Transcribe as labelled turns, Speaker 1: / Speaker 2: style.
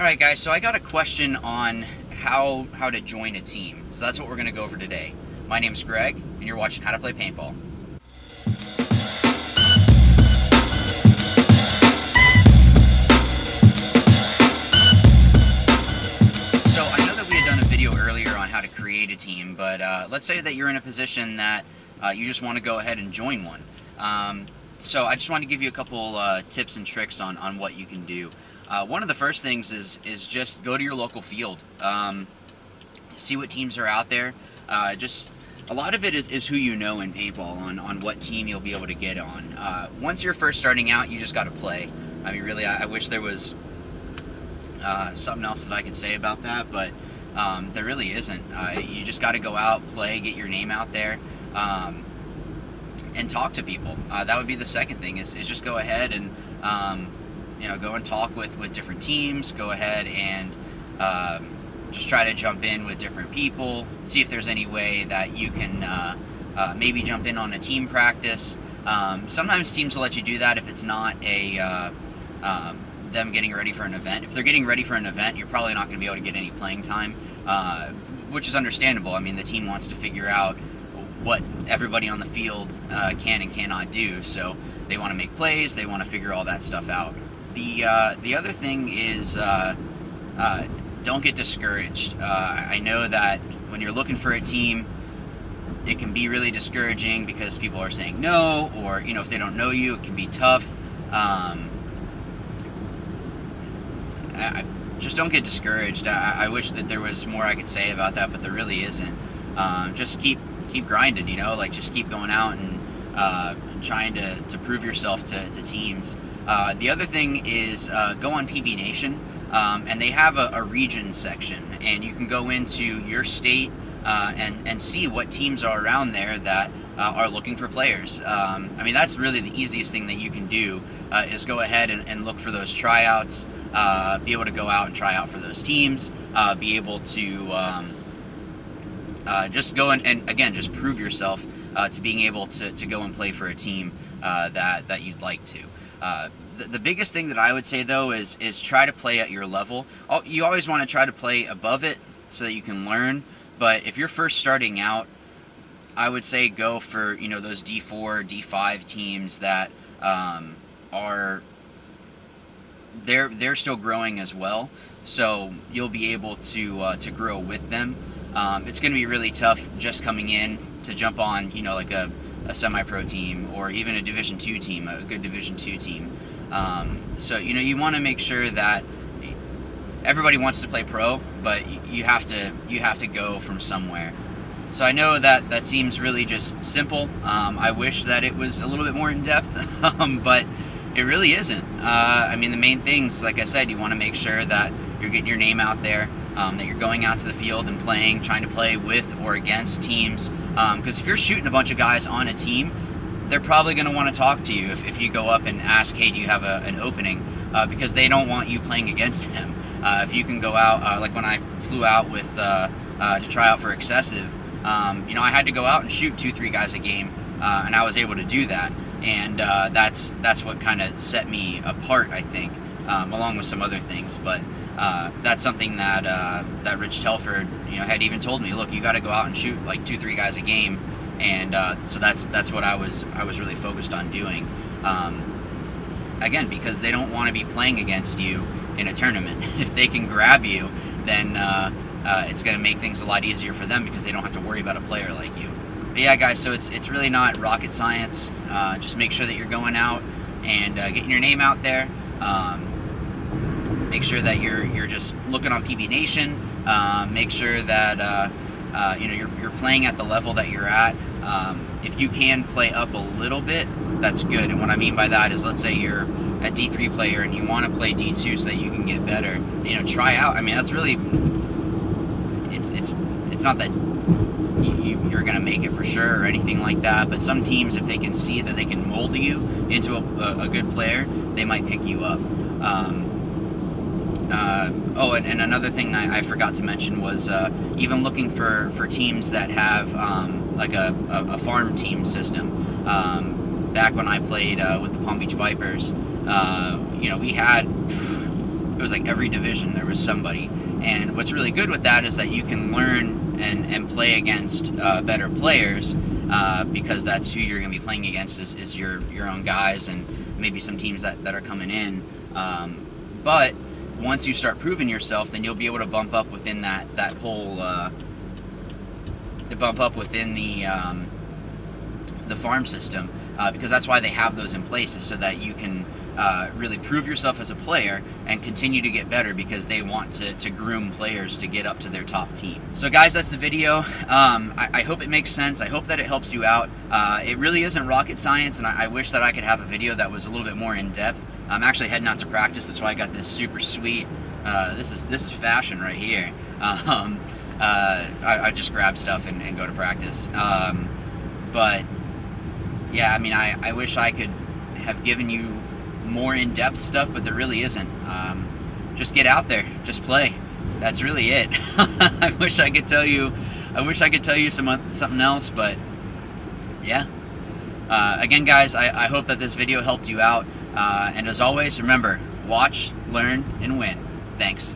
Speaker 1: Alright guys, so I got a question on how to join a team. So that's what we're going to go over today. My name's Greg, and you're watching How to Play Paintball. So I know that we had done a video earlier on how to create a team, but let's say that you're in a position that you just want to go ahead and join one. So I just want to give you a couple tips and tricks on what you can do. One of the first things is just go to your local field. See what teams are out there. Just a lot of it is who you know in paintball on what team you'll be able to get on. Once you're first starting out, you just got to play. I mean, really, I wish there was something else that I could say about that, but there really isn't. You just got to go out, play, get your name out there. And talk to people. That would be the second thing, is just go ahead and go and talk with different teams. Go ahead and just try to jump in with different people. See if there's any way that you can maybe jump in on a team practice. Sometimes teams will let you do that if it's not them getting ready for an event. If they're getting ready for an event, you're probably not going to be able to get any playing time, which is understandable. I mean, the team wants to figure out what everybody on the field can and cannot do, so they want to make plays, they want to figure all that stuff out. The other thing is don't get discouraged. I know that when you're looking for a team, it can be really discouraging because people are saying no, or if they don't know you, it can be tough. Just don't get discouraged. I wish that there was more I could say about that, but there really isn't. Just keep grinding, just keep going out and trying to prove yourself to teams. The other thing is go on PB Nation, and they have a region section, and you can go into your state and see what teams are around there that are looking for players. I mean, that's really the easiest thing that you can do, is go ahead and look for those tryouts, be able to go out and try out for those teams, be able to just go and again, just prove yourself to being able to go and play for a team that you'd like to. The biggest thing that I would say, though, is try to play at your level. You always want to try to play above it so that you can learn, but if you're first starting out, I would say go for those D4, D5 teams that they're still growing as well, so you'll be able to grow with them. It's going to be really tough just coming in to jump on, like a semi-pro team or even a Division II team, a good Division II team. So, you want to make sure that everybody wants to play pro, but you have to go from somewhere. So I know that seems really just simple. I wish that it was a little bit more in depth, but it really isn't. I mean, the main things, like I said, you want to make sure that you're getting your name out there, that you're going out to the field and playing, trying to play with or against teams. Because if you're shooting a bunch of guys on a team, they're probably going to want to talk to you if you go up and ask, hey, do you have an opening? Because they don't want you playing against them. If you can go out, like when I flew out with to try out for Excessive, I had to go out and shoot 2-3 guys a game, and I was able to do that. And that's what kind of set me apart, I think, along with some other things. But that's something that Rich Telford, had even told me. Look, you got to go out and shoot like 2-3 guys a game, and so that's what I was really focused on doing. Again, because they don't want to be playing against you in a tournament. If they can grab you, then it's going to make things a lot easier for them because they don't have to worry about a player like you. But yeah, guys, so it's really not rocket science. Just make sure that you're going out and getting your name out there. Make sure that you're just looking on PB Nation. Make sure that you're playing at the level that you're at. If you can play up a little bit, that's good. And what I mean by that is, let's say you're a D3 player and you want to play D2 so that you can get better. Try out. I mean, that's really it's not that you're going to make it for sure or anything like that, but some teams, if they can see that they can mold you into a good player, they might pick you up. And another thing I forgot to mention was even looking for teams that have like a farm team system. Back when I played with the Palm Beach Vipers, we had it was like every division there was somebody. And what's really good with that is that you can learn and play against better players, because that's who you're going to be playing against is your own guys and maybe some teams that are coming in. But once you start proving yourself, then you'll be able to bump up within that whole the farm system, because that's why they have those in place, is so that you can really prove yourself as a player and continue to get better, because they want to groom players to get up to their top team. So guys, that's the video. I hope it makes sense. I hope that it helps you out. It really isn't rocket science, and I wish that I could have a video that was a little bit more in depth. I'm actually heading out to practice. That's why I got this super sweet, this is fashion right here. I just grab stuff and go to practice. But yeah, I mean, I wish I could have given you more in-depth stuff, but there really isn't. Just get out there, just play. That's really it. I wish I could tell you something else, but yeah. Again, guys, I hope that this video helped you out. And as always, remember, watch, learn, and win. Thanks.